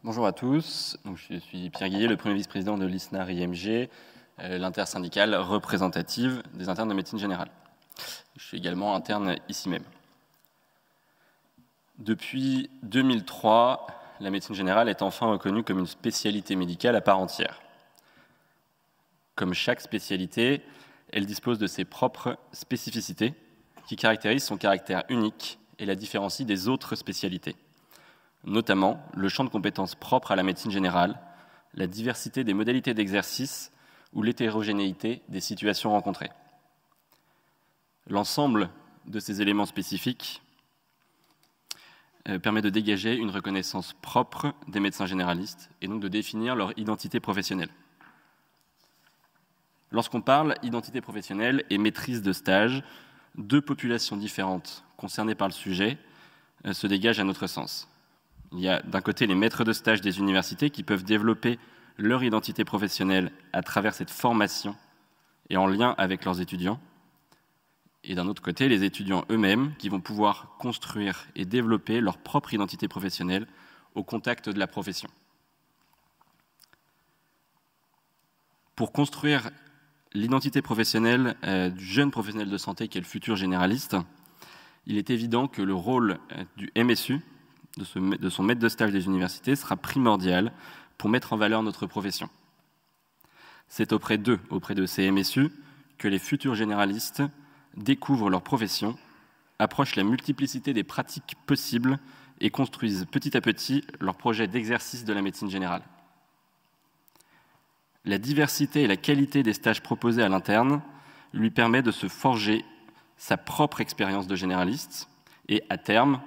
Bonjour à tous, donc, je suis Pierre Guillet, le premier vice-président de l'ISNAR-IMG, l'intersyndicale représentative des internes de médecine générale. Je suis également interne ici même. Depuis 2003, la médecine générale est enfin reconnue comme une spécialité médicale à part entière. Comme chaque spécialité, elle dispose de ses propres spécificités qui caractérisent son caractère unique et la différencient des autres spécialités. Notamment le champ de compétences propre à la médecine générale, la diversité des modalités d'exercice ou l'hétérogénéité des situations rencontrées. L'ensemble de ces éléments spécifiques permet de dégager une reconnaissance propre des médecins généralistes et donc de définir leur identité professionnelle. Lorsqu'on parle identité professionnelle et maîtrise de stage, deux populations différentes concernées par le sujet se dégagent à notre sens. Il y a d'un côté les maîtres de stage des universités qui peuvent développer leur identité professionnelle à travers cette formation et en lien avec leurs étudiants. Et d'un autre côté, les étudiants eux-mêmes qui vont pouvoir construire et développer leur propre identité professionnelle au contact de la profession. Pour construire l'identité professionnelle du jeune professionnel de santé qui est le futur généraliste, il est évident que le rôle du MSU, de son maître de stage des universités, sera primordial pour mettre en valeur notre profession. C'est auprès de ces MSU, que les futurs généralistes découvrent leur profession, approchent la multiplicité des pratiques possibles et construisent petit à petit leur projet d'exercice de la médecine générale. La diversité et la qualité des stages proposés à l'interne lui permet de se forger sa propre expérience de généraliste et, à terme,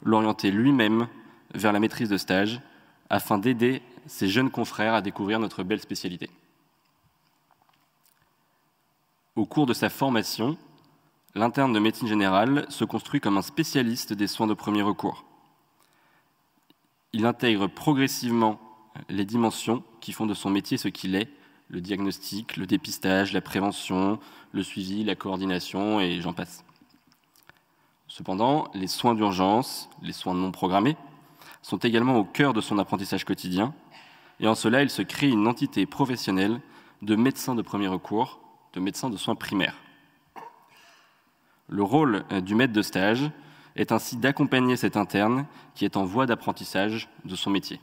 l'orienter lui-même vers la maîtrise de stage afin d'aider ses jeunes confrères à découvrir notre belle spécialité. Au cours de sa formation, l'interne de médecine générale se construit comme un spécialiste des soins de premier recours. Il intègre progressivement les dimensions qui font de son métier ce qu'il est, le diagnostic, le dépistage, la prévention, le suivi, la coordination et j'en passe. Cependant, les soins d'urgence, les soins non programmés, sont également au cœur de son apprentissage quotidien, et en cela, il se crée une entité professionnelle de médecin de premier recours, de médecin de soins primaires. Le rôle du maître de stage est ainsi d'accompagner cet interne qui est en voie d'apprentissage de son métier.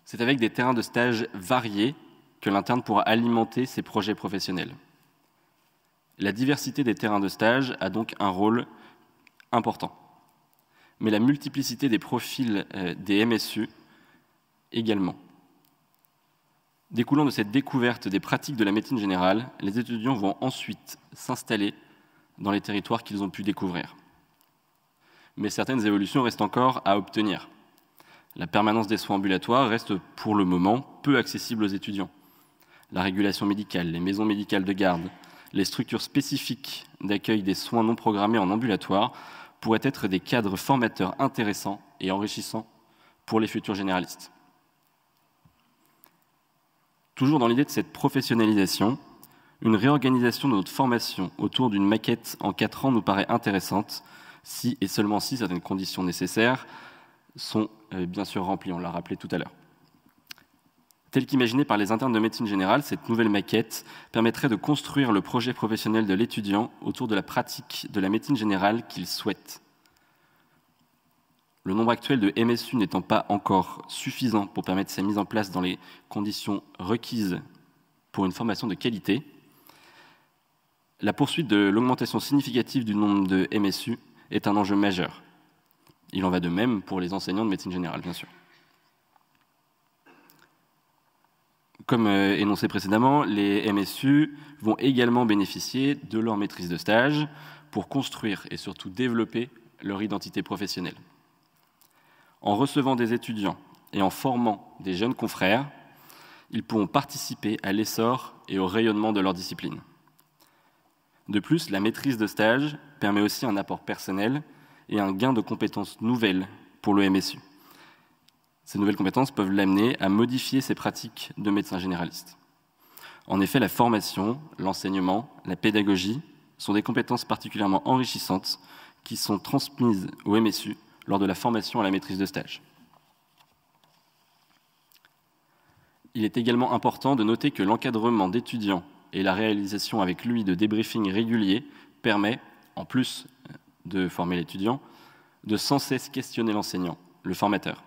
C'est avec des terrains de stage variés que l'interne pourra alimenter ses projets professionnels. La diversité des terrains de stage a donc un rôle important. Mais la multiplicité des profils des MSU également. Découlant de cette découverte des pratiques de la médecine générale, les étudiants vont ensuite s'installer dans les territoires qu'ils ont pu découvrir. Mais certaines évolutions restent encore à obtenir. La permanence des soins ambulatoires reste pour le moment peu accessible aux étudiants. La régulation médicale, les maisons médicales de garde, les structures spécifiques d'accueil des soins non programmés en ambulatoire pourraient être des cadres formateurs intéressants et enrichissants pour les futurs généralistes. Toujours dans l'idée de cette professionnalisation, une réorganisation de notre formation autour d'une maquette en 4 ans nous paraît intéressante, si et seulement si certaines conditions nécessaires sont bien sûr remplies, on l'a rappelé tout à l'heure. Telle qu'imaginée par les internes de médecine générale, cette nouvelle maquette permettrait de construire le projet professionnel de l'étudiant autour de la pratique de la médecine générale qu'il souhaite. Le nombre actuel de MSU n'étant pas encore suffisant pour permettre sa mise en place dans les conditions requises pour une formation de qualité, la poursuite de l'augmentation significative du nombre de MSU est un enjeu majeur. Il en va de même pour les enseignants de médecine générale, bien sûr. Comme énoncé précédemment, les MSU vont également bénéficier de leur maîtrise de stage pour construire et surtout développer leur identité professionnelle. En recevant des étudiants et en formant des jeunes confrères, ils pourront participer à l'essor et au rayonnement de leur discipline. De plus, la maîtrise de stage permet aussi un apport personnel et un gain de compétences nouvelles pour le MSU. Ces nouvelles compétences peuvent l'amener à modifier ses pratiques de médecin généraliste. En effet, la formation, l'enseignement, la pédagogie sont des compétences particulièrement enrichissantes qui sont transmises au MSU lors de la formation à la maîtrise de stage. Il est également important de noter que l'encadrement d'étudiants et la réalisation avec lui de débriefings réguliers permet, en plus de former l'étudiant, de sans cesse questionner l'enseignant, le formateur.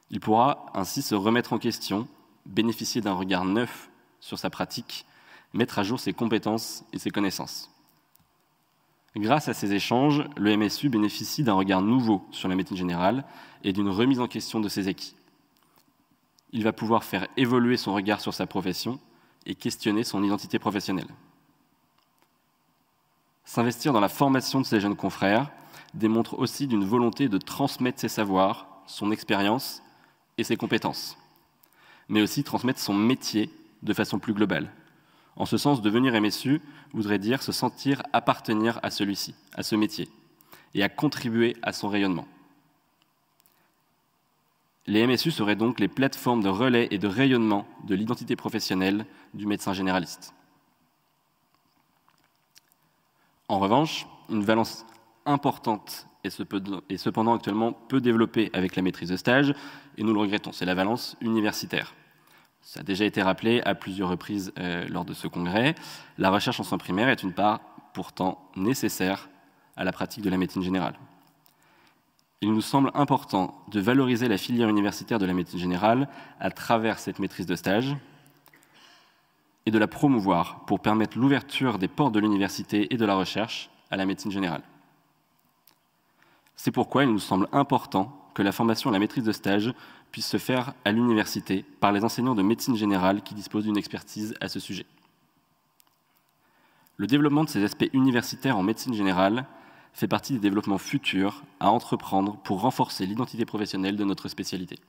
Il pourra ainsi se remettre en question, bénéficier d'un regard neuf sur sa pratique, mettre à jour ses compétences et ses connaissances. Grâce à ces échanges, le MSU bénéficie d'un regard nouveau sur la médecine générale et d'une remise en question de ses acquis. Il va pouvoir faire évoluer son regard sur sa profession et questionner son identité professionnelle. S'investir dans la formation de ses jeunes confrères démontre aussi d'une volonté de transmettre ses savoirs, son expérience et ses compétences, mais aussi transmettre son métier de façon plus globale. En ce sens, devenir MSU voudrait dire se sentir appartenir à celui-ci, à ce métier, et à contribuer à son rayonnement. Les MSU seraient donc les plateformes de relais et de rayonnement de l'identité professionnelle du médecin généraliste. En revanche, une valence importante est cependant actuellement peu développée avec la maîtrise de stage, et nous le regrettons, c'est la valence universitaire. Ça a déjà été rappelé à plusieurs reprises lors de ce congrès. La recherche en soins primaires est une part pourtant nécessaire à la pratique de la médecine générale. Il nous semble important de valoriser la filière universitaire de la médecine générale à travers cette maîtrise de stage et de la promouvoir pour permettre l'ouverture des portes de l'université et de la recherche à la médecine générale. C'est pourquoi il nous semble important que la formation à la maîtrise de stage puisse se faire à l'université par les enseignants de médecine générale qui disposent d'une expertise à ce sujet. Le développement de ces aspects universitaires en médecine générale fait partie des développements futurs à entreprendre pour renforcer l'identité professionnelle de notre spécialité.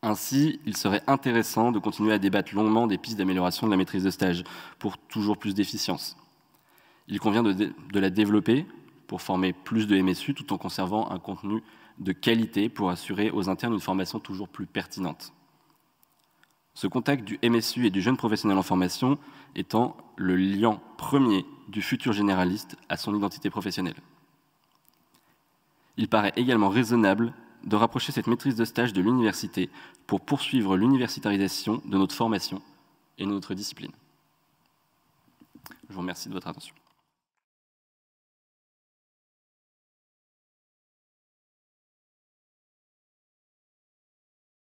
Ainsi, il serait intéressant de continuer à débattre longuement des pistes d'amélioration de la maîtrise de stage pour toujours plus d'efficience. Il convient de la développer pour former plus de MSU tout en conservant un contenu de qualité pour assurer aux internes une formation toujours plus pertinente. Ce contact du MSU et du jeune professionnel en formation étant le lien premier du futur généraliste à son identité professionnelle. Il paraît également raisonnable de rapprocher cette maîtrise de stage de l'université pour poursuivre l'universitarisation de notre formation et de notre discipline. Je vous remercie de votre attention.